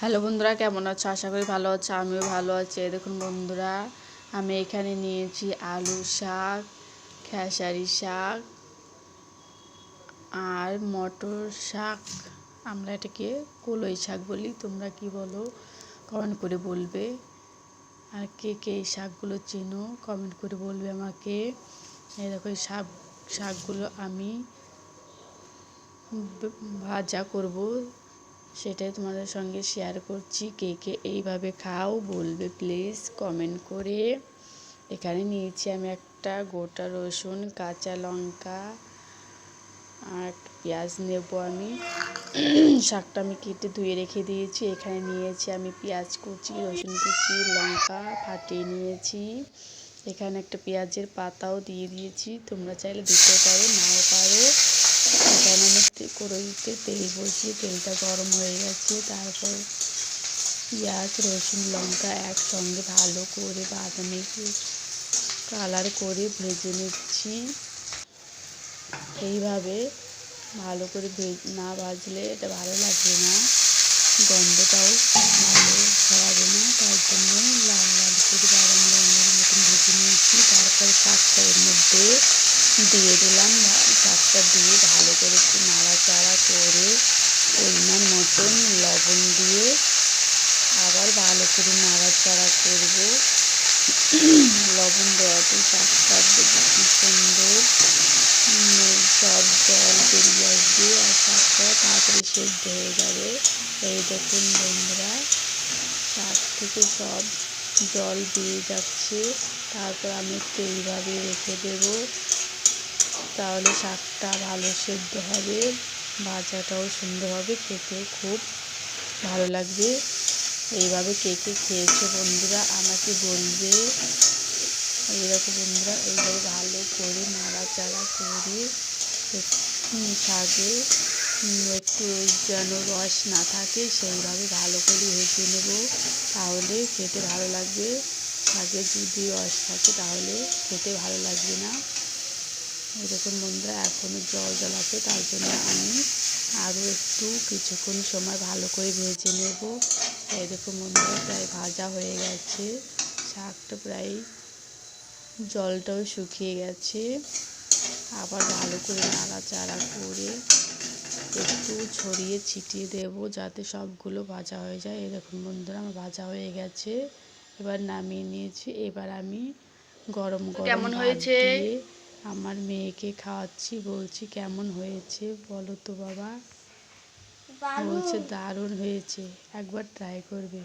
Hello বন্ধুরা, কেমন আছো? আশা করি ভালো আছো। আমিও ভালো আছি। দেখুন বন্ধুরা, আমি এখানে নিয়েছি আলু শাক, খেসারি শাক আর মটর শাক। আমরা এটাকে কলই শাক বলি, তোমরা কি বলো কমেন্ট করে বলবে। আর কে কে এই শাকগুলো চেনো কমেন্ট করে বলবে আমাকে। এই দেখো, এই শাকগুলো আমি ভাজা করব, সেটাই তোমাদের সঙ্গে শেয়ার করছি। কে কে এইভাবে খাও বলবে প্লিজ কমেন্ট করে। এখানে নিয়েছি আমি একটা গোটা রসুন, কাঁচা লঙ্কা আর পেঁয়াজ নেব আমি। শাকটা আমি কেটে ধুয়ে রেখে দিয়েছি। এখানে নিয়েছি আমি পেঁয়াজ কুচি, রসুন কুচি, লঙ্কা ফাটিয়ে নিয়েছি। এখানে একটা পেঁয়াজের পাতাও দিয়ে দিয়েছি, তোমরা চাইলে দিতে পারো নাও পারো। এখানে আমি কড়াইতে তেল বসিয়ে তেলটা গরম হয়ে গেছে। তারপর পেঁয়াজ, রসুন, লঙ্কা একসঙ্গে ভালো করে বাদামি কালার করে ভেজে নিচ্ছি। এইভাবে ভালো করে না ভাজলে এটা ভালো লাগবে না, গন্ধটাও ভালো হবে না। তার জন্য লাল লাল করে বাদামি রঙের মতন ভেজে নিয়েছি। তারপর শাকটা এর মধ্যে দিয়ে দিলাম। শাকটা দিয়ে ভালো করে একটু নাড়াচাড়া করে পরিমাণ মতন লবণ দিয়ে আবার ভালো করে নাড়াচাড়া করব। লবণ দেওয়াতে শাকটা দেখে কি সুন্দর সব জল বেরিয়ে আসবে আর শাকটা তাড়াতাড়ি সেদ্ধ হয়ে যাবে। এই দেখুন বন্ধুরা, শাক থেকে সব জল বেরিয়ে যাচ্ছে। তারপর আমি একটু এইভাবে রেখে দেব, তাহলে শাকটা ভালো সেদ্ধ হবে, ভাজাটাও সুন্দর হবে, খেতেও খুব ভালো লাগবে। এইভাবে কে কে খেয়েছো বন্ধুরা আমাকে বলবে। এইরকম বন্ধুরা এইভাবে ভালো করে নাড়াচাড়া করে শাকে একটু যেন রস না থাকে সেইভাবে ভালো করে ভেজে নেব, তাহলে খেতে ভালো লাগবে। শাকে যদি রস থাকে তাহলে খেতে ভালো লাগবে না। এরকম বন্ধুরা এখনও জল জল আছে, তার জন্য আমি আরও একটু কিছুক্ষণ সময় ভালো করে ভেজে নেব। এরকম বন্ধুরা প্রায় ভাজা হয়ে গেছে, শাকটা প্রায় জলটাও শুকিয়ে গেছে। আবার ভালো করে নাড়াচাড়া করে একটু ছড়িয়ে ছিটিয়ে দেব যাতে সবগুলো ভাজা হয়ে যায়। এরকম বন্ধুরা আমার ভাজা হয়ে গেছে, এবার নামিয়ে নিয়েছি। এবার আমি গরম গরম ভাত দিয়ে আমার মেয়েকে খাওয়াচ্ছি। বলছি কেমন হয়েছে বলো তো বাবা? বলছে দারুণ হয়েছে, একবার ট্রাই করবে।